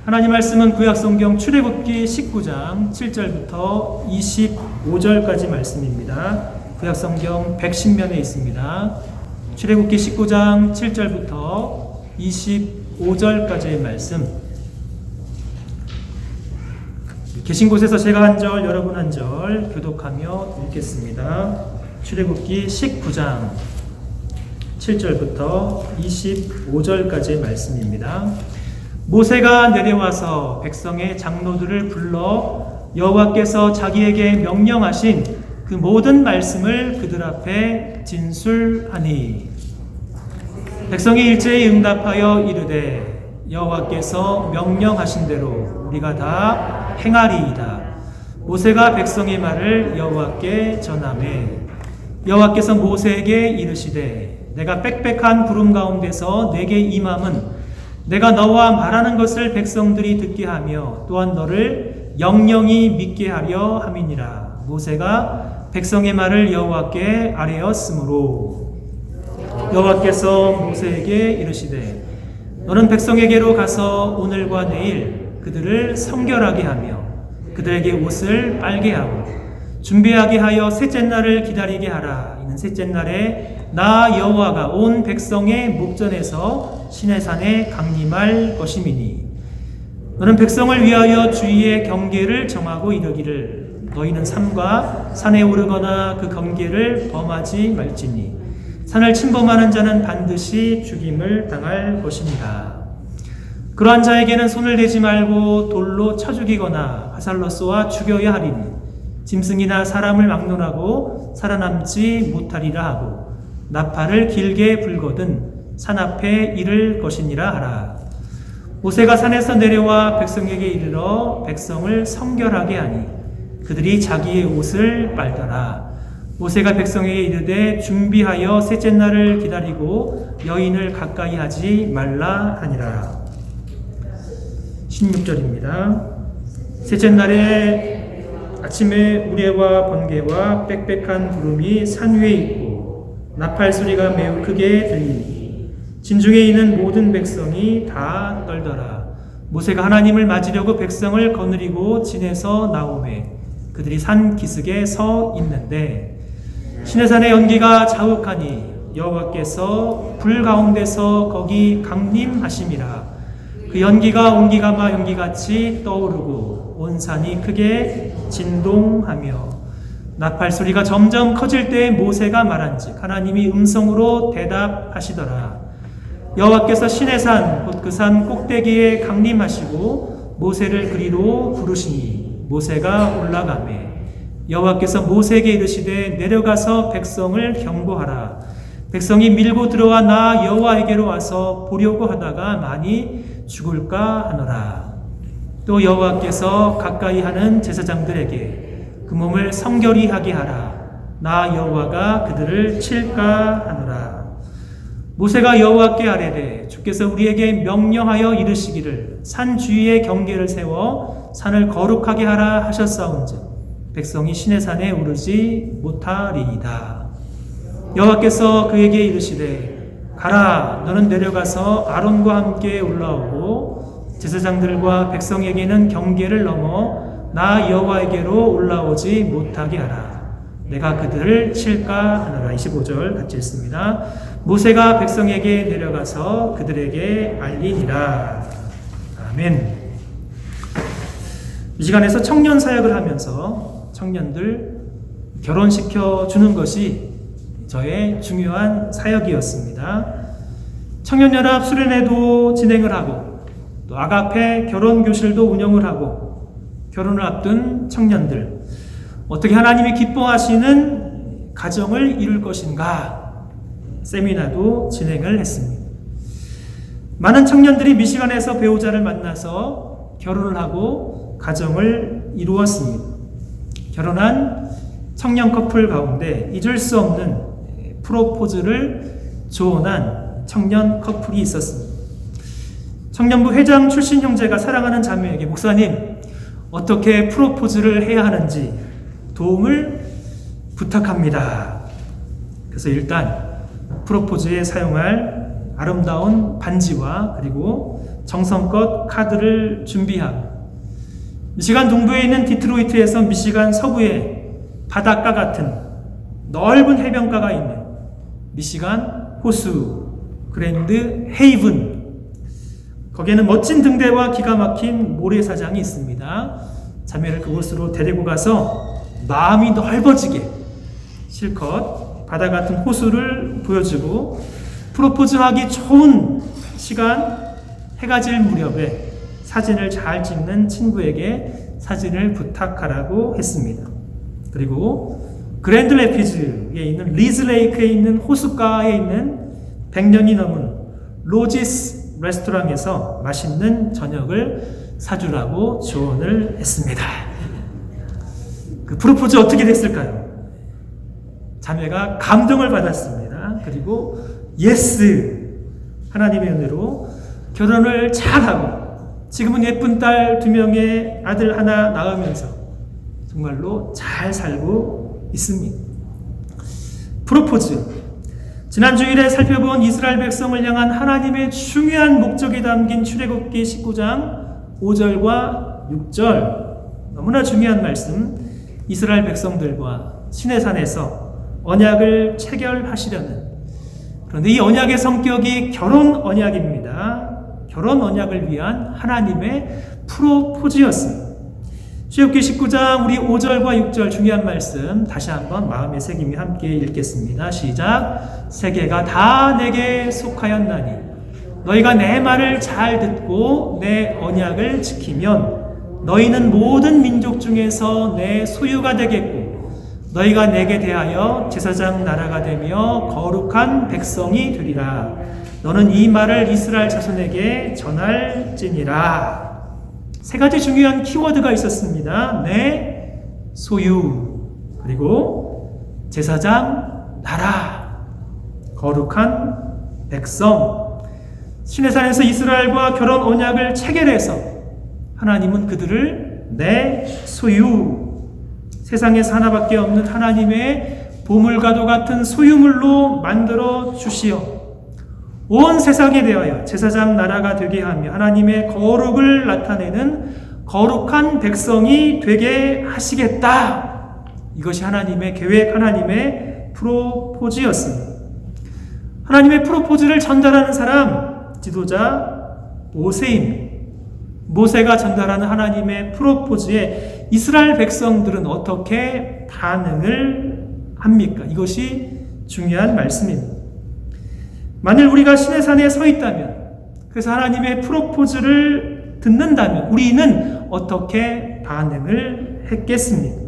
하나님 말씀은 구약성경 출애굽기 19장 7절부터 25절까지 말씀입니다. 구약성경 110면에 있습니다. 출애굽기 19장 7절부터 25절까지의 말씀. 계신 곳에서 제가 한 절, 여러분 한 절 교독하며 읽겠습니다. 출애굽기 19장 7절부터 25절까지의 말씀입니다. 모세가 내려와서 백성의 장로들을 불러 여호와께서 자기에게 명령하신 그 모든 말씀을 그들 앞에 진술하니, 백성이 일제히 응답하여 이르되 여호와께서 명령하신 대로 우리가 다 행하리이다. 모세가 백성의 말을 여호와께 전하매 여호와께서 모세에게 이르시되 내가 빽빽한 구름 가운데서 내게 임함은 내가 너와 말하는 것을 백성들이 듣게 하며 또한 너를 영영히 믿게 하려 함이니라. 모세가 백성의 말을 여호와께 아뢰었으므로 여호와께서 모세에게 이르시되 너는 백성에게로 가서 오늘과 내일 그들을 성결하게 하며 그들에게 옷을 빨게 하고 준비하게 하여 셋째 날을 기다리게 하라. 이는 셋째 날에 나 여호와가 온 백성의 목전에서 시내산에 강림할 것임이니, 너는 백성을 위하여 주의의 경계를 정하고 이르기를 너희는 산과 산에 오르거나 그 경계를 범하지 말지니 산을 침범하는 자는 반드시 죽임을 당할 것입니다. 그러한 자에게는 손을 대지 말고 돌로 쳐 죽이거나 화살로 쏘아 죽여야 하리니 짐승이나 사람을 막론하고 살아남지 못하리라 하고 나팔을 길게 불거든 산 앞에 이를 것이니라 하라. 모세가 산에서 내려와 백성에게 이르러 백성을 성결하게 하니 그들이 자기의 옷을 빨더라. 모세가 백성에게 이르되 준비하여 셋째 날을 기다리고 여인을 가까이 하지 말라 하니라. 16절입니다. 셋째 날에 아침에 우레와 번개와 빽빽한 구름이 산 위에 있고 나팔 소리가 매우 크게 들리니 진중에 있는 모든 백성이 다 떨더라. 모세가 하나님을 맞으려고 백성을 거느리고 진에서 나오매 그들이 산 기슭에 서 있는데 시내산의 연기가 자욱하니 여호와께서 불 가운데서 거기 강림하심이라. 그 연기가 온기가마 연기같이 떠오르고 온 산이 크게 진동하며 나팔 소리가 점점 커질 때 모세가 말한즉 하나님이 음성으로 대답하시더라. 여호와께서 시내산 곧 그 산 꼭대기에 강림하시고 모세를 그리로 부르시니 모세가 올라가매 여호와께서 모세에게 이르시되 내려가서 백성을 경고하라. 백성이 밀고 들어와 나 여호와에게로 와서 보려고 하다가 많이 죽을까 하노라. 또 여호와께서 가까이 하는 제사장들에게 그 몸을 성결히 하게 하라. 나 여호와가 그들을 칠까 하노라. 모세가 여호와께 아뢰되 주께서 우리에게 명령하여 이르시기를 산 주위에 경계를 세워 산을 거룩하게 하라 하셨사온즉 백성이 시내산에 오르지 못하리이다. 여호와께서 그에게 이르시되 가라. 너는 내려가서 아론과 함께 올라오고 제사장들과 백성에게는 경계를 넘어 나 여호와에게로 올라오지 못하게 하라. 내가 그들을 칠까 하노라. 25절 같이 읽습니다. 모세가 백성에게 내려가서 그들에게 알리니라. 아멘. 이 시간에서 청년 사역을 하면서 청년들 결혼시켜 주는 것이 저의 중요한 사역이었습니다. 청년연합 수련회도 진행을 하고 또 아가페 결혼교실도 운영을 하고 결혼을 앞둔 청년들 어떻게 하나님이 기뻐하시는 가정을 이룰 것인가 세미나도 진행을 했습니다. 많은 청년들이 미시간에서 배우자를 만나서 결혼을 하고 가정을 이루었습니다. 결혼한 청년 커플 가운데 잊을 수 없는 프로포즈를 조언한 청년 커플이 있었습니다. 청년부 회장 출신 형제가 사랑하는 자매에게 목사님 어떻게 프로포즈를 해야 하는지 도움을 부탁합니다. 그래서 일단 프로포즈에 사용할 아름다운 반지와 그리고 정성껏 카드를 준비하고 미시간 동부에 있는 디트로이트에서 미시간 서부에 바닷가 같은 넓은 해변가가 있는 미시간 호수 그랜드 헤이븐, 거기에는 멋진 등대와 기가 막힌 모래사장이 있습니다. 자매를 그곳으로 데리고 가서 마음이 넓어지게 실컷 바다 같은 호수를 보여주고 프로포즈하기 좋은 시간, 해가 질 무렵에 사진을 잘 찍는 친구에게 사진을 부탁하라고 했습니다. 그리고 그랜드 레피즈에 있는 리즈 레이크에 있는 호숫가에 있는 100년이 넘은 로지스 레스토랑에서 맛있는 저녁을 사주라고 조언을 했습니다. 그 프로포즈 어떻게 됐을까요? 자매가 감동을 받았습니다. 그리고 예스! 하나님의 은혜로 결혼을 잘하고 지금은 예쁜 딸 2명의 아들 하나 낳으면서 정말로 잘 살고 있습니다. 프로포즈. 지난 주일에 살펴본 이스라엘 백성을 향한 하나님의 중요한 목적이 담긴 출애굽기 19장 5절과 6절, 너무나 중요한 말씀. 이스라엘 백성들과 시내산에서 언약을 체결하시려는, 그런데 이 언약의 성격이 결혼 언약입니다. 결혼 언약을 위한 하나님의 프로포즈였습니다. 출애굽기 19장 우리 5절과 6절 중요한 말씀 다시 한번 마음에 새기며 함께 읽겠습니다. 시작. 세계가 다 내게 속하였나니 너희가 내 말을 잘 듣고 내 언약을 지키면 너희는 모든 민족 중에서 내 소유가 되겠고 너희가 내게 대하여 제사장 나라가 되며 거룩한 백성이 되리라. 너는 이 말을 이스라엘 자손에게 전할지니라. 세 가지 중요한 키워드가 있었습니다. 내 소유, 그리고 제사장 나라, 거룩한 백성. 시내산에서 이스라엘과 결혼 언약을 체결해서 하나님은 그들을 내 소유, 세상에서 하나밖에 없는 하나님의 보물과도 같은 소유물로 만들어 주시어 온 세상에 대하여 제사장 나라가 되게 하며 하나님의 거룩을 나타내는 거룩한 백성이 되게 하시겠다. 이것이 하나님의 계획, 하나님의 프로포즈였습니다. 하나님의 프로포즈를 전달하는 사람, 지도자 모세입니다. 모세가 전달하는 하나님의 프로포즈에 이스라엘 백성들은 어떻게 반응을 합니까? 이것이 중요한 말씀입니다. 만일 우리가 시내산에 서 있다면, 그래서 하나님의 프로포즈를 듣는다면 우리는 어떻게 반응을 했겠습니까?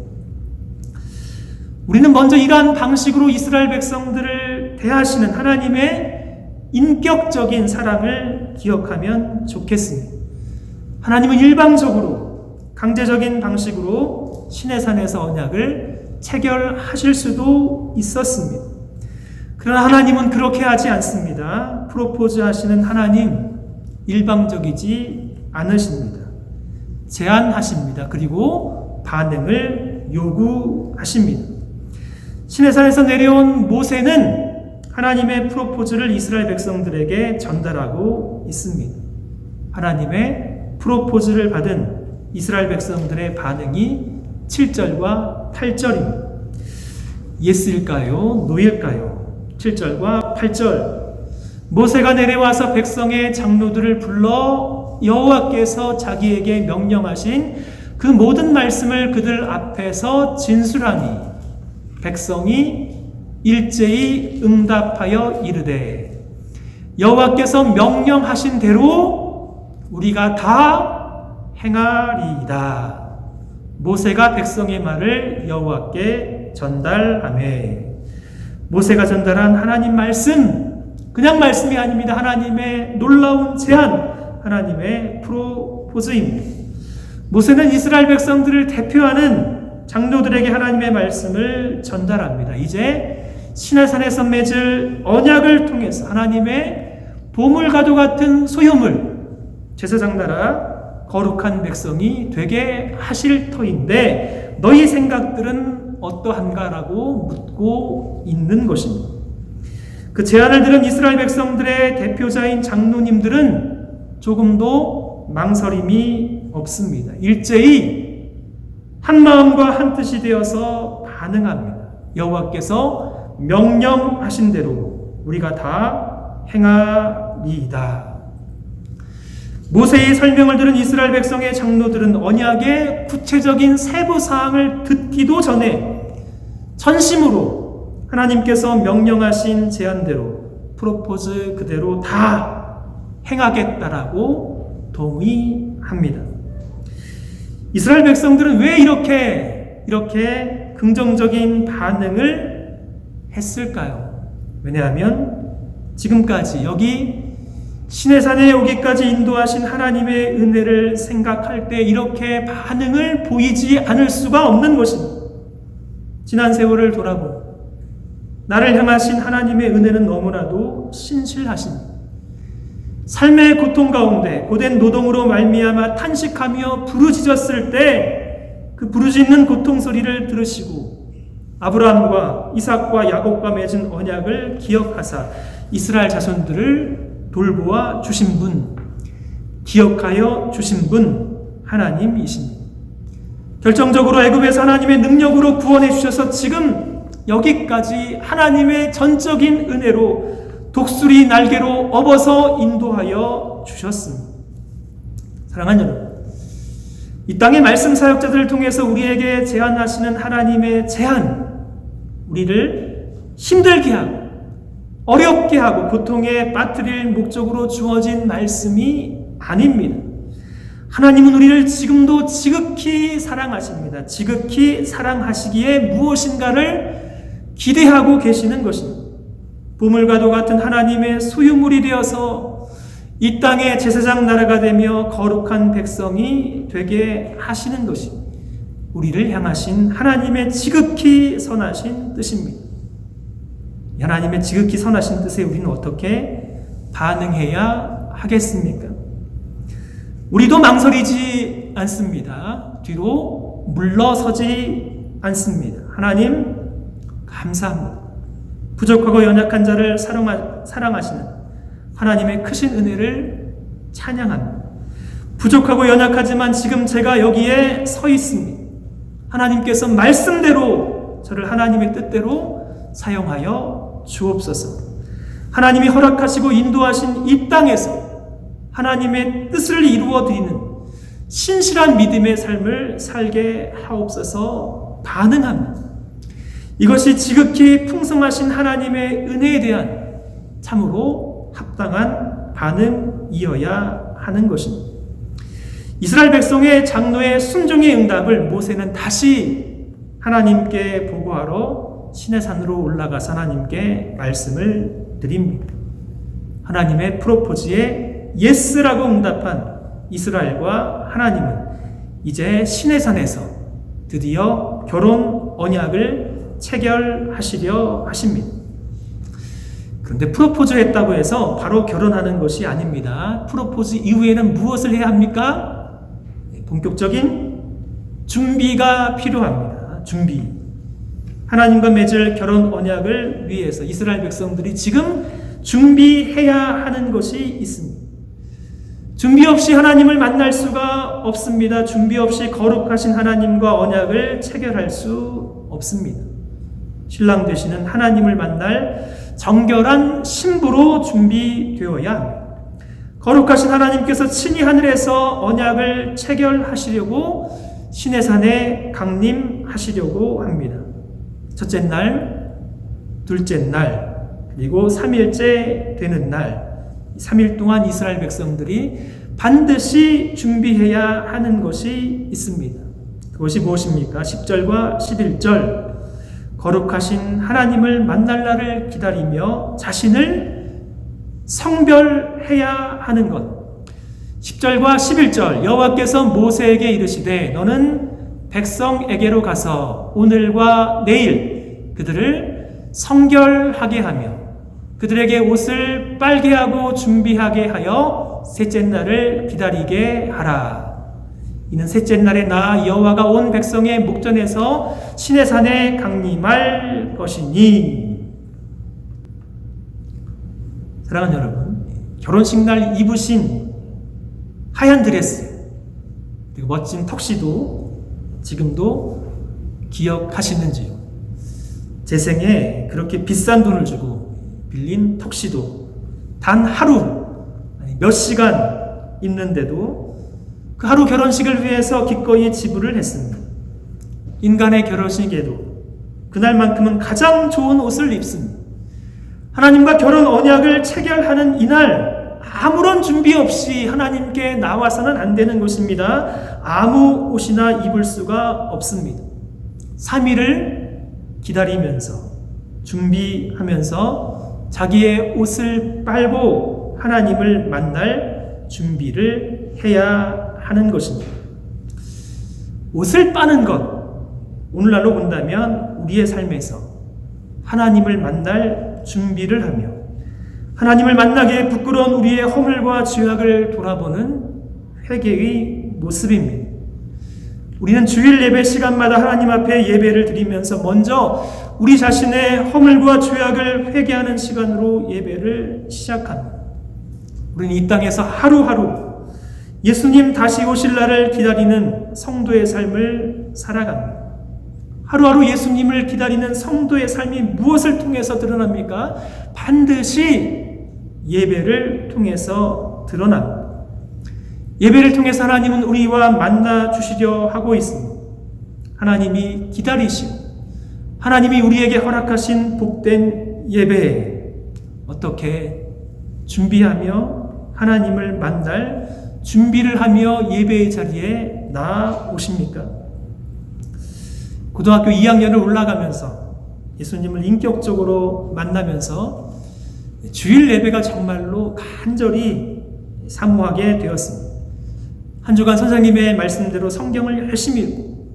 우리는 먼저 이러한 방식으로 이스라엘 백성들을 대하시는 하나님의 인격적인 사랑을 기억하면 좋겠습니다. 하나님은 일방적으로 강제적인 방식으로 시내산에서 언약을 체결하실 수도 있었습니다. 그러나 하나님은 그렇게 하지 않습니다. 프로포즈 하시는 하나님, 일방적이지 않으십니다. 제안하십니다. 그리고 반응을 요구하십니다. 시내산에서 내려온 모세는 하나님의 프로포즈를 이스라엘 백성들에게 전달하고 있습니다. 하나님의 프로포즈를 받은 이스라엘 백성들의 반응이 7절과 8절입니다. 예스일까요? 노일까요? 7절과 8절. 모세가 내려와서 백성의 장로들을 불러 여호와께서 자기에게 명령하신 그 모든 말씀을 그들 앞에서 진술하니 백성이 일제히 응답하여 이르되 여호와께서 명령하신 대로 우리가 다 행하리이다. 모세가 백성의 말을 여호와께 전달하매. 모세가 전달한 하나님 말씀, 그냥 말씀이 아닙니다. 하나님의 놀라운 제안, 하나님의 프로포즈입니다. 모세는 이스라엘 백성들을 대표하는 장로들에게 하나님의 말씀을 전달합니다. 이제 시내산에서 맺을 언약을 통해서 하나님의 보물과도 같은 소유물, 제사장 나라, 거룩한 백성이 되게 하실 터인데 너희 생각들은 어떠한가라고 묻고 있는 것입니다. 그 제안을 들은 이스라엘 백성들의 대표자인 장로님들은 조금도 망설임이 없습니다. 일제히 한 마음과 한 뜻이 되어서 반응합니다. 여호와께서 명령하신 대로 우리가 다 행하리이다. 모세의 설명을 들은 이스라엘 백성의 장로들은 언약의 구체적인 세부 사항을 듣기도 전에 전심으로 하나님께서 명령하신 제안대로 프로포즈 그대로 다 행하겠다라고 동의합니다. 이스라엘 백성들은 왜 이렇게 긍정적인 반응을 했을까요? 왜냐하면 지금까지 여기 시내산에 오기까지 인도하신 하나님의 은혜를 생각할 때 이렇게 반응을 보이지 않을 수가 없는 것입니다. 지난 세월을 돌아보면 나를 향하신 하나님의 은혜는 너무나도 신실하십니다. 삶의 고통 가운데 고된 노동으로 말미암아 탄식하며 부르짖었을 때 그 부르짖는 고통 소리를 들으시고 아브라함과 이삭과 야곱과 맺은 언약을 기억하사 이스라엘 자손들을 돌보아 주신 분, 기억하여 주신 분 하나님이십니다. 결정적으로 애굽에서 하나님의 능력으로 구원해 주셔서 지금 여기까지 하나님의 전적인 은혜로 독수리 날개로 업어서 인도하여 주셨습니다. 사랑하는 여러분, 이 땅의 말씀 사역자들을 통해서 우리에게 제안하시는 하나님의 제안, 우리를 힘들게 하고 어렵게 하고 고통에 빠뜨릴 목적으로 주어진 말씀이 아닙니다. 하나님은 우리를 지금도 지극히 사랑하십니다. 지극히 사랑하시기에 무엇인가를 기대하고 계시는 것입니다. 보물과도 같은 하나님의 소유물이 되어서 이 땅의 제사장 나라가 되며 거룩한 백성이 되게 하시는 것이 우리를 향하신 하나님의 지극히 선하신 뜻입니다. 하나님의 지극히 선하신 뜻에 우리는 어떻게 반응해야 하겠습니까? 우리도 망설이지 않습니다. 뒤로 물러서지 않습니다. 하나님 감사합니다. 부족하고 연약한 자를 사랑하시는 하나님의 크신 은혜를 찬양합니다. 부족하고 연약하지만 지금 제가 여기에 서 있습니다. 하나님께서 말씀대로 저를 하나님의 뜻대로 사용하여 주옵소서. 하나님이 허락하시고 인도하신 이 땅에서 하나님의 뜻을 이루어 드리는 신실한 믿음의 삶을 살게 하옵소서. 반응합니다. 이것이 지극히 풍성하신 하나님의 은혜에 대한 참으로 합당한 반응이어야 하는 것입니다. 이스라엘 백성의 장로의 순종의 응답을 모세는 다시 하나님께 보고하러 시내산으로 올라가서 하나님께 말씀을 드립니다. 하나님의 프로포즈에 예스라고 응답한 이스라엘과 하나님은 이제 시내산에서 드디어 결혼 언약을 체결하시려 하십니다. 그런데 프로포즈를 했다고 해서 바로 결혼하는 것이 아닙니다. 프로포즈 이후에는 무엇을 해야 합니까? 본격적인 준비가 필요합니다. 준비. 하나님과 맺을 결혼 언약을 위해서 이스라엘 백성들이 지금 준비해야 하는 것이 있습니다. 준비 없이 하나님을 만날 수가 없습니다. 준비 없이 거룩하신 하나님과 언약을 체결할 수 없습니다. 신랑 되시는 하나님을 만날 정결한 신부로 준비되어야 합니다. 거룩하신 하나님께서 친히 하늘에서 언약을 체결하시려고 시내산에 강림하시려고 합니다. 첫째 날, 둘째 날, 그리고 3일째 되는 날, 3일 동안 이스라엘 백성들이 반드시 준비해야 하는 것이 있습니다. 그것이 무엇입니까? 10절과 11절. 거룩하신 하나님을 만날 날을 기다리며 자신을 성별해야 하는 것. 10절과 11절. 여호와께서 모세에게 이르시되 너는 백성에게로 가서 오늘과 내일 그들을 성결하게 하며 그들에게 옷을 빨게 하고 준비하게 하여 셋째 날을 기다리게 하라. 이는 셋째 날에 나 여호와가 온 백성의 목전에서 시내산에 강림할 것이니. 사랑하는 여러분, 결혼식 날 입으신 하얀 드레스, 그리고 멋진 턱시도 지금도 기억하시는지요? 제 생에 그렇게 비싼 돈을 주고 빌린 턱시도 단 하루, 몇 시간 입는데도 그 하루 결혼식을 위해서 기꺼이 지불을 했습니다. 인간의 결혼식에도 그날만큼은 가장 좋은 옷을 입습니다. 하나님과 결혼 언약을 체결하는 이날 아무런 준비 없이 하나님께 나와서는 안 되는 것입니다. 아무 옷이나 입을 수가 없습니다. 3일을 기다리면서 준비하면서 자기의 옷을 빨고 하나님을 만날 준비를 해야 하는 것입니다. 옷을 빠는 것, 오늘날로 본다면 우리의 삶에서 하나님을 만날 준비를 하며 하나님을 만나기에 부끄러운 우리의 허물과 죄악을 돌아보는 회개의 모습입니다. 우리는 주일 예배 시간마다 하나님 앞에 예배를 드리면서 먼저 우리 자신의 허물과 죄악을 회개하는 시간으로 예배를 시작합니다. 우리는 이 땅에서 하루하루 예수님 다시 오실 날을 기다리는 성도의 삶을 살아갑니다. 하루하루 예수님을 기다리는 성도의 삶이 무엇을 통해서 드러납니까? 반드시 예배를 통해서 드러납니다. 예배를 통해서 하나님은 우리와 만나 주시려 하고 있습니다. 하나님이 기다리시고 하나님이 우리에게 허락하신 복된 예배에 어떻게 준비하며 하나님을 만날 준비를 하며 예배의 자리에 나오십니까? 고등학교 2학년을 올라가면서 예수님을 인격적으로 만나면서 주일 예배가 정말로 간절히 사모하게 되었습니다. 한 주간 선생님의 말씀대로 성경을 열심히 읽고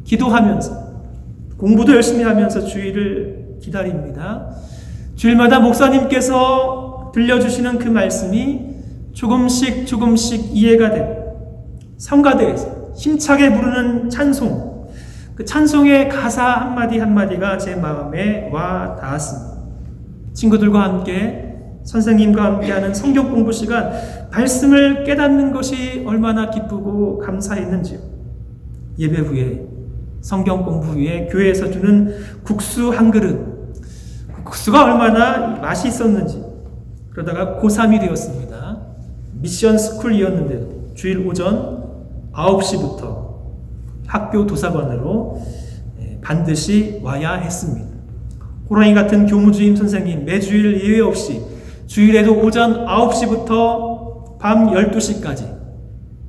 기도하면서 공부도 열심히 하면서 주일을 기다립니다. 주일마다 목사님께서 들려주시는 그 말씀이 조금씩 이해가 되고 성가대에서 힘차게 부르는 찬송, 그 찬송의 가사 한마디 한마디가 제 마음에 와 닿았습니다. 친구들과 함께 선생님과 함께하는 성경 공부 시간, 말씀을 깨닫는 것이 얼마나 기쁘고 감사했는지요. 예배 후에 성경 공부 후에 교회에서 주는 국수 한 그릇, 국수가 얼마나 맛이 있었는지. 그러다가 고3이 되었습니다. 미션 스쿨이었는데도 주일 오전 9시부터 학교 도서관으로 반드시 와야 했습니다. 호랑이 같은 교무주임 선생님 매주일 예외 없이 주일에도 오전 9시부터 밤 12시까지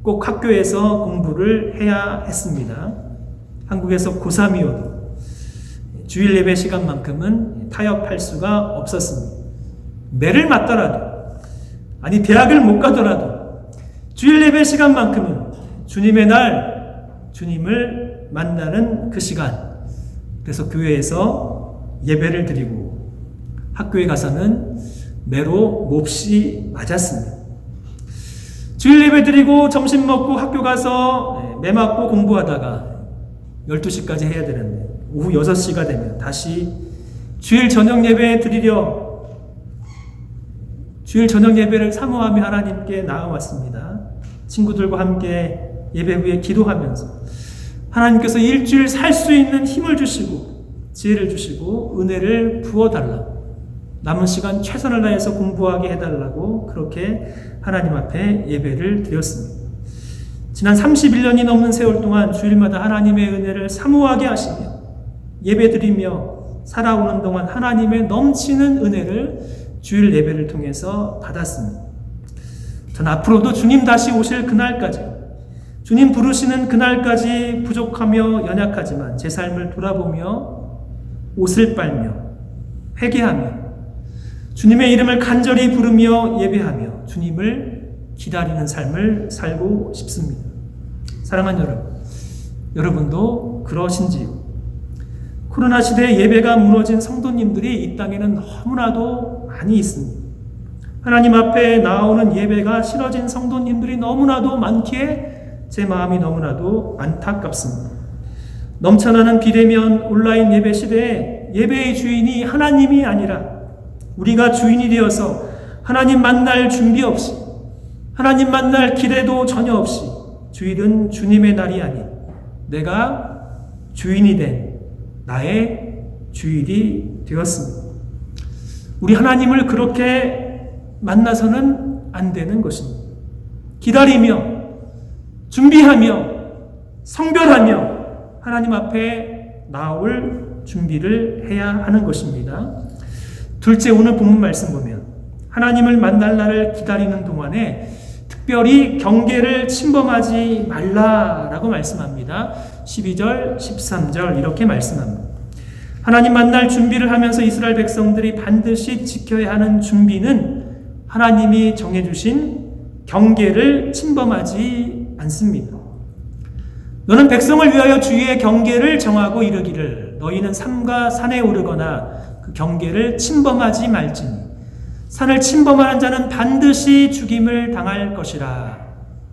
꼭 학교에서 공부를 해야 했습니다. 한국에서 고3이어도 주일 예배 시간만큼은 타협할 수가 없었습니다. 매를 맞더라도, 아니 대학을 못 가더라도 주일 예배 시간만큼은 주님의 날, 주님을 만나는 그 시간, 그래서 교회에서 예배를 드리고 학교에 가서는 매로 몹시 맞았습니다. 주일 예배 드리고 점심 먹고 학교 가서 매 맞고 공부하다가 12시까지 해야 되는데 오후 6시가 되면 다시 주일 저녁 예배 드리려 주일 저녁 예배를 사모하며 하나님께 나아왔습니다. 친구들과 함께 예배 후에 기도하면서 하나님께서 일주일 살 수 있는 힘을 주시고 지혜를 주시고 은혜를 부어달라고, 남은 시간 최선을 다해서 공부하게 해달라고 그렇게 하나님 앞에 예배를 드렸습니다. 지난 31년이 넘는 세월 동안 주일마다 하나님의 은혜를 사모하게 하시며 예배드리며 살아오는 동안 하나님의 넘치는 은혜를 주일 예배를 통해서 받았습니다. 전 앞으로도 주님 다시 오실 그날까지, 주님 부르시는 그날까지 부족하며 연약하지만 제 삶을 돌아보며 옷을 빨며 회개하며 주님의 이름을 간절히 부르며 예배하며 주님을 기다리는 삶을 살고 싶습니다. 사랑하는 여러분, 여러분도 그러신지요? 코로나 시대에 예배가 무너진 성도님들이 이 땅에는 너무나도 많이 있습니다. 하나님 앞에 나오는 예배가 싫어진 성도님들이 너무나도 많기에 제 마음이 너무나도 안타깝습니다. 넘쳐나는 비대면 온라인 예배 시대에 예배의 주인이 하나님이 아니라 우리가 주인이 되어서 하나님 만날 준비 없이, 하나님 만날 기대도 전혀 없이 주일은 주님의 날이 아닌 내가 주인이 된 나의 주일이 되었습니다. 우리 하나님을 그렇게 만나서는 안 되는 것입니다. 기다리며 준비하며 성별하며 하나님 앞에 나올 준비를 해야 하는 것입니다. 둘째, 오늘 본문 말씀 보면 하나님을 만날 날을 기다리는 동안에 특별히 경계를 침범하지 말라라고 말씀합니다. 12절, 13절 이렇게 말씀합니다. 하나님 만날 준비를 하면서 이스라엘 백성들이 반드시 지켜야 하는 준비는 하나님이 정해주신 경계를 침범하지 않습니다. 너는 백성을 위하여 주위의 경계를 정하고 이르기를 너희는 삼가 산에 오르거나 그 경계를 침범하지 말지니 산을 침범하는 자는 반드시 죽임을 당할 것이라.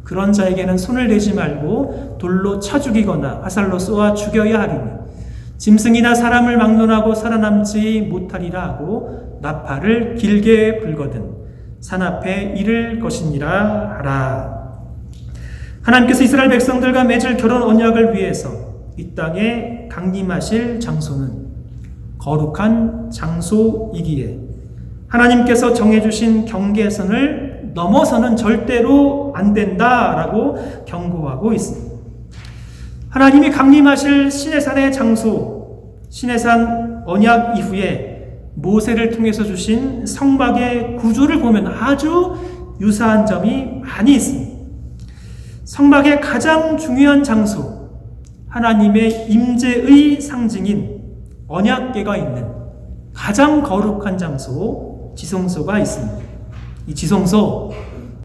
그런 자에게는 손을 대지 말고 돌로 쳐 죽이거나 화살로 쏘아 죽여야 하리니 짐승이나 사람을 막론하고 살아남지 못하리라 하고 나팔을 길게 불거든 산 앞에 이를 것이니라 하라. 하나님께서 이스라엘 백성들과 맺을 결혼 언약을 위해서 이 땅에 강림하실 장소는 거룩한 장소이기에 하나님께서 정해주신 경계선을 넘어서는 절대로 안 된다라고 경고하고 있습니다. 하나님이 강림하실 시내산의 장소, 시내산 언약 이후에 모세를 통해서 주신 성막의 구조를 보면 아주 유사한 점이 많이 있습니다. 성막의 가장 중요한 장소, 하나님의 임재의 상징인 언약궤가 있는 가장 거룩한 장소, 지성소가 있습니다. 이 지성소,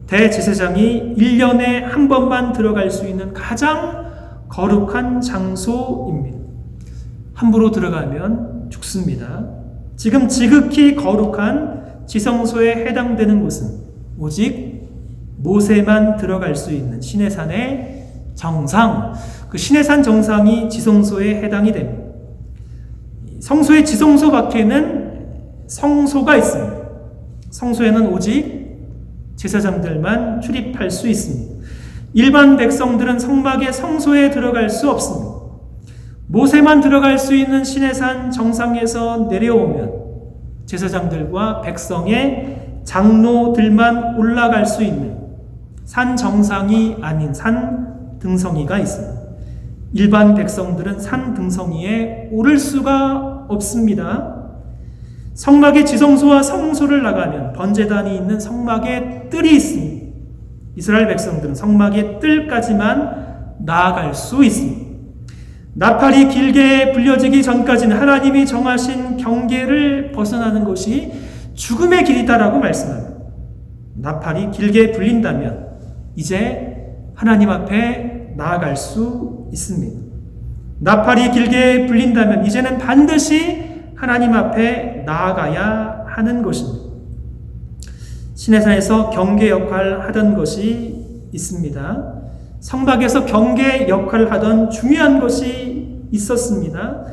대제사장이 1년에 한 번만 들어갈 수 있는 가장 거룩한 장소입니다. 함부로 들어가면 죽습니다. 지금 지극히 거룩한 지성소에 해당되는 곳은 오직 모세만 들어갈 수 있는 시내산의 정상, 그 시내산 정상이 지성소에 해당이 됩니다. 성소의 지성소 밖에는 성소가 있습니다. 성소에는 오직 제사장들만 출입할 수 있습니다. 일반 백성들은 성막의 성소에 들어갈 수 없습니다. 모세만 들어갈 수 있는 시내산 정상에서 내려오면 제사장들과 백성의 장로들만 올라갈 수 있는 산 정상이 아닌 산 등성이가 있습니다. 일반 백성들은 산 등성이에 오를 수가 없습니다. 성막의 지성소와 성소를 나가면 번제단이 있는 성막의 뜰이 있습니다. 이스라엘 백성들은 성막의 뜰까지만 나아갈 수 있습니다. 나팔이 길게 불려지기 전까지는 하나님이 정하신 경계를 벗어나는 것이 죽음의 길이다라고 말씀합니다. 나팔이 길게 불린다면 이제 하나님 앞에 나아갈 수 있습니다. 나팔이 길게 불린다면 이제는 반드시 하나님 앞에 나아가야 하는 것입니다. 시내산에서 경계 역할을 하던 것이 있습니다. 성막에서 경계 역할을 하던 중요한 것이 있었습니다.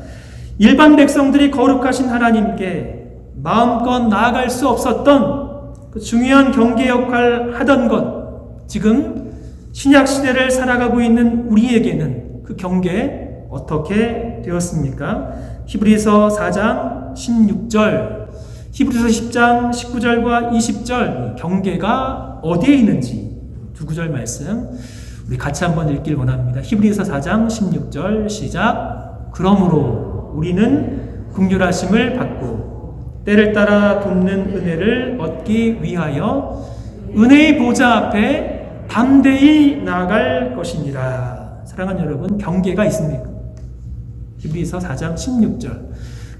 일반 백성들이 거룩하신 하나님께 마음껏 나아갈 수 없었던 그 중요한 경계 역할을 하던 것, 지금 신약 시대를 살아가고 있는 우리에게는 그 경계 어떻게 되었습니까? 히브리서 4장 16절, 히브리서 10장 19절과 20절 경계가 어디에 있는지 두 구절 말씀 우리 같이 한번 읽길 원합니다. 히브리서 4장 16절 시작. 그러므로 우리는 긍휼하심을 받고 때를 따라 돕는 은혜를 얻기 위하여 은혜의 보좌 앞에 담대히 나아갈 것이니라. 사랑하는 여러분, 경계가 있습니까? 히브리서 4장 16절.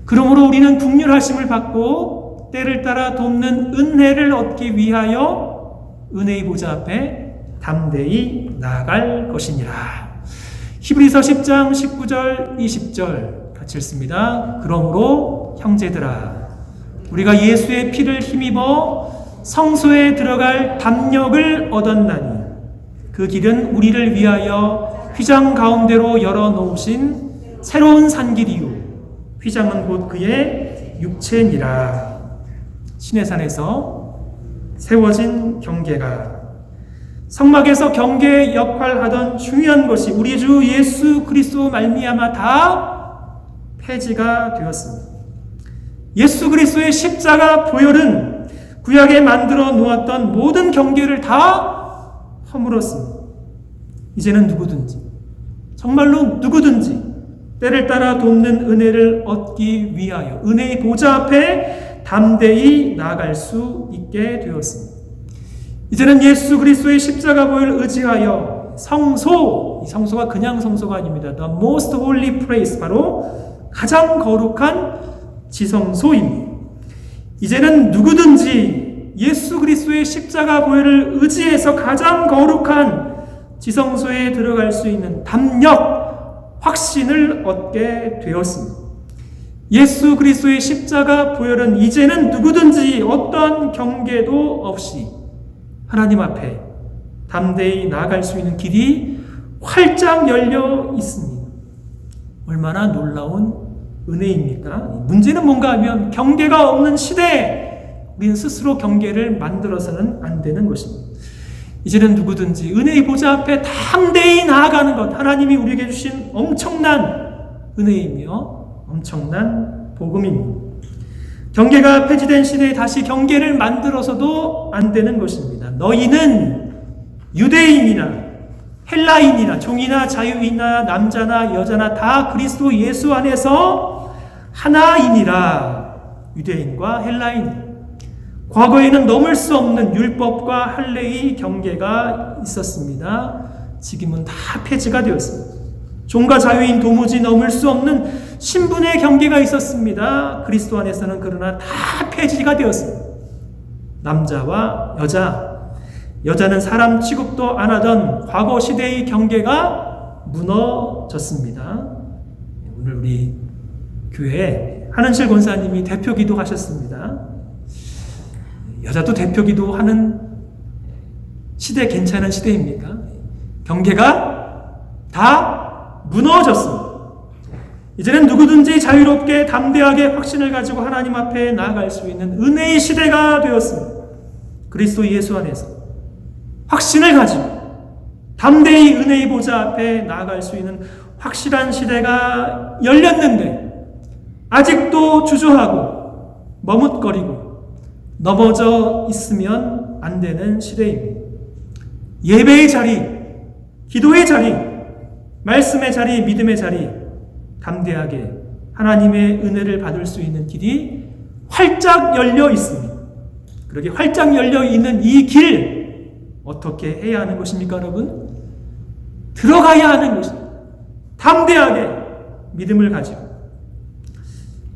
그러므로 우리는 긍휼하심을 받고 때를 따라 돕는 은혜를 얻기 위하여 은혜의 보좌 앞에 담대히 나아갈 것이니라. 히브리서 10장 19절 20절 같이 읽습니다. 그러므로 형제들아 우리가 예수의 피를 힘입어 성소에 들어갈 담력을 얻었나니 그 길은 우리를 위하여 휘장 가운데로 열어놓으신 새로운 산길이요 휘장은 곧 그의 육체니라. 시내산에서 세워진 경계가, 성막에서 경계 역할하던 중요한 것이 우리 주 예수 그리스도 말미암아 다 폐지가 되었습니다. 예수 그리스도의 십자가 보혈은 구약에 만들어 놓았던 모든 경계를 다 허물었습니다. 이제는 누구든지, 정말로 누구든지 때를 따라 돕는 은혜를 얻기 위하여 은혜의 보좌 앞에 담대히 나아갈 수 있게 되었습니다. 이제는 예수 그리스도의 십자가 보혈을 의지하여 성소, 이 성소가 그냥 성소가 아닙니다. The most holy place, 바로 가장 거룩한 지성소입니다. 이제는 누구든지 예수 그리스도의 십자가 보혈을 의지해서 가장 거룩한 지성소에 들어갈 수 있는 담력, 확신을 얻게 되었습니다. 예수 그리스도의 십자가 보혈은 이제는 누구든지 어떤 경계도 없이 하나님 앞에 담대히 나아갈 수 있는 길이 활짝 열려 있습니다. 얼마나 놀라운 은혜입니까? 문제는 뭔가 하면 경계가 없는 시대에 우리는 스스로 경계를 만들어서는 안 되는 것입니다. 이제는 누구든지 은혜의 보좌 앞에 담대히 나아가는 것, 하나님이 우리에게 주신 엄청난 은혜이며 엄청난 복음입니다. 경계가 폐지된 시대에 다시 경계를 만들어서도 안 되는 것입니다. 너희는 유대인이나 헬라인이나 종이나 자유인이나 남자나 여자나 다 그리스도 예수 안에서 하나이니라. 유대인과 헬라인, 과거에는 넘을 수 없는 율법과 할례의 경계가 있었습니다. 지금은 다 폐지가 되었습니다. 종과 자유인 도무지 넘을 수 없는 신분의 경계가 있었습니다. 그리스도 안에서는 그러나 다 폐지가 되었습니다. 남자와 여자, 여자는 사람 취급도 안 하던 과거 시대의 경계가 무너졌습니다. 오늘 우리 교회에 한은실 권사님이 대표 기도하셨습니다. 여자도 대표 기도하는 시대 괜찮은 시대입니까? 경계가 다 무너졌습니다. 이제는 누구든지 자유롭게 담대하게 확신을 가지고 하나님 앞에 나아갈 수 있는 은혜의 시대가 되었습니다. 그리스도 예수 안에서 확신을 가지고 담대히 은혜의 보좌 앞에 나아갈 수 있는 확실한 시대가 열렸는데 아직도 주저하고 머뭇거리고 넘어져 있으면 안 되는 시대입니다. 예배의 자리, 기도의 자리, 말씀의 자리, 믿음의 자리, 담대하게 하나님의 은혜를 받을 수 있는 길이 활짝 열려 있습니다. 그렇게 활짝 열려 있는 이 길 어떻게 해야 하는 것입니까, 여러분? 들어가야 하는 것입니다. 담대하게 믿음을 가지고.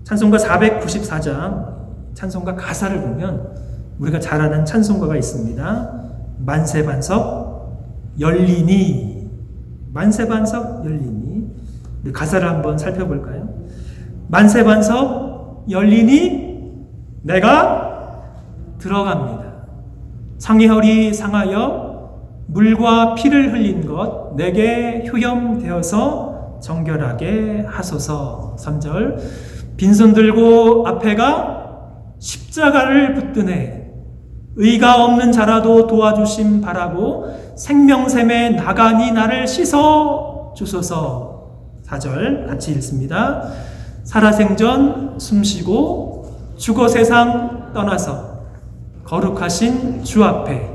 찬송가 494장 찬송가 가사를 보면 우리가 잘 아는 찬송가가 있습니다. 만세반석 열리니, 만세반석 열리니. 우리 가사를 한번 살펴볼까요? 만세반석 열리니 내가 들어갑니다. 상해허리 상하여 물과 피를 흘린 것 내게 효염되어서 정결하게 하소서. 3절 빈손 들고 앞에가 십자가를 붙드네 의가 없는 자라도 도와주심 바라고 생명샘에 나가니 나를 씻어 주소서. 4절 같이 읽습니다. 살아생전 숨쉬고 죽어 세상 떠나서 거룩하신 주 앞에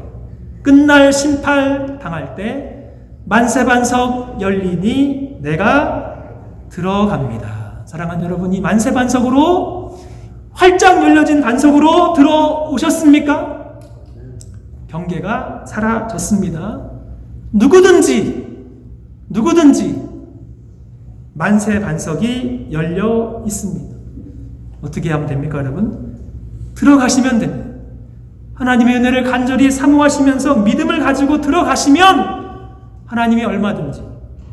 끝날 심판 당할 때 만세반석 열리니 내가 들어갑니다. 사랑하는 여러분, 이 만세반석으로 활짝 열려진 반석으로 들어오셨습니까? 경계가 사라졌습니다. 누구든지 만세반석이 열려 있습니다. 어떻게 하면 됩니까, 여러분? 들어가시면 됩니다. 하나님의 은혜를 간절히 사모하시면서 믿음을 가지고 들어가시면 하나님이 얼마든지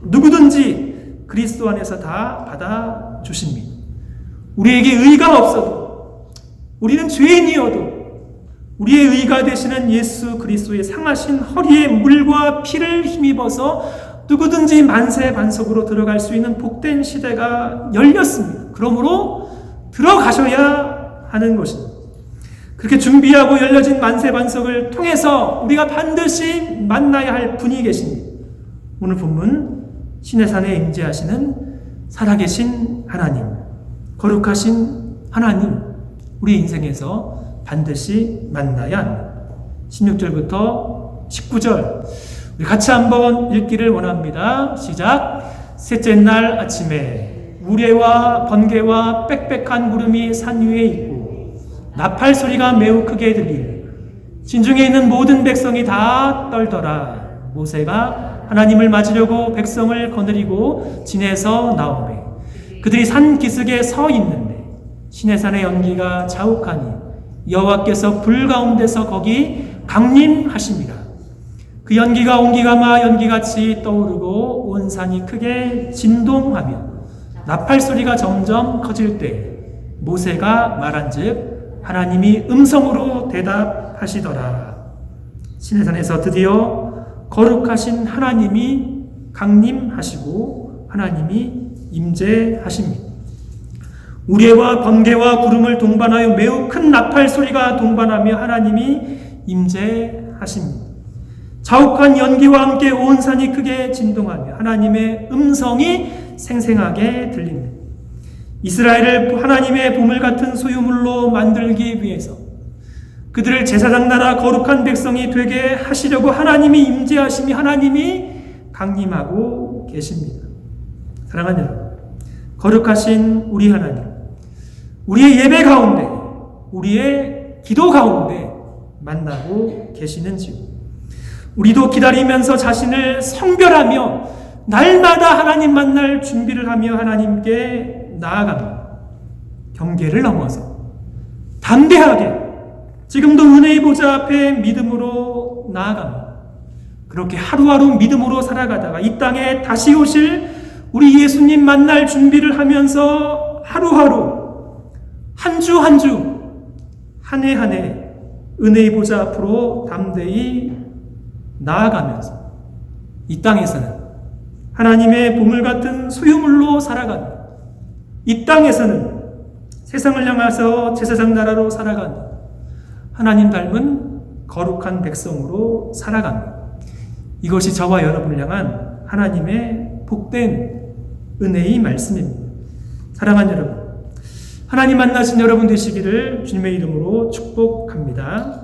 누구든지 그리스도 안에서 다 받아주십니다. 우리에게 의가 없어도, 우리는 죄인이어도 우리의 의가 되시는 예수 그리스도의 상하신 허리에 물과 피를 힘입어서 누구든지 만세반석으로 들어갈 수 있는 복된 시대가 열렸습니다. 그러므로 들어가셔야 하는 것입니다. 그렇게 준비하고 열려진 만세반석을 통해서 우리가 반드시 만나야 할 분이 계십니다. 오늘 본문 시내산에 임재하시는 살아계신 하나님, 거룩하신 하나님, 우리 인생에서 반드시 만나야 합니다. 16절부터 19절 우리 같이 한번 읽기를 원합니다. 시작. 셋째 날 아침에 우레와 번개와 빽빽한 구름이 산 위에 있고 나팔 소리가 매우 크게 들리니 진중에 있는 모든 백성이 다 떨더라. 모세가 하나님을 맞으려고 백성을 거느리고 진에서 나오매 그들이 산 기슭에 서 있는데 시내산의 연기가 자욱하니 여호와께서 불 가운데서 거기 강림하십니다. 그 연기가 온기가마 연기같이 떠오르고 온 산이 크게 진동하며 나팔 소리가 점점 커질 때 모세가 말한즉 하나님이 음성으로 대답하시더라. 시내산에서 드디어 거룩하신 하나님이 강림하시고 하나님이 임재하십니다. 우레와 번개와 구름을 동반하여 매우 큰 나팔 소리가 동반하며 하나님이 임재하십니다. 자욱한 연기와 함께 온 산이 크게 진동하며 하나님의 음성이 생생하게 들립니다. 이스라엘을 하나님의 보물 같은 소유물로 만들기 위해서 그들을 제사장 나라 거룩한 백성이 되게 하시려고 하나님이 임재하심이 하나님이 강림하고 계십니다. 사랑하는 여러분, 거룩하신 우리 하나님, 우리의 예배 가운데, 우리의 기도 가운데 만나고 계시는지요? 우리도 기다리면서 자신을 성별하며 날마다 하나님 만날 준비를 하며 하나님께 나아갑니다. 경계를 넘어서 담대하게 지금도 은혜의 보좌 앞에 믿음으로 나아갑니다. 그렇게 하루하루 믿음으로 살아가다가 이 땅에 다시 오실 우리 예수님 만날 준비를 하면서 하루하루 한 주 한 주 한 해 한 해 은혜의 보좌 앞으로 담대히 나아가면서 이 땅에서는 하나님의 보물 같은 소유물로 살아가는, 이 땅에서는 세상을 향해서 제사장 나라로 살아가는 하나님 닮은 거룩한 백성으로 살아갑니다. 이것이 저와 여러분을 향한 하나님의 복된 은혜의 말씀입니다. 사랑하는 여러분, 하나님 만나신 여러분 되시기를 주님의 이름으로 축복합니다.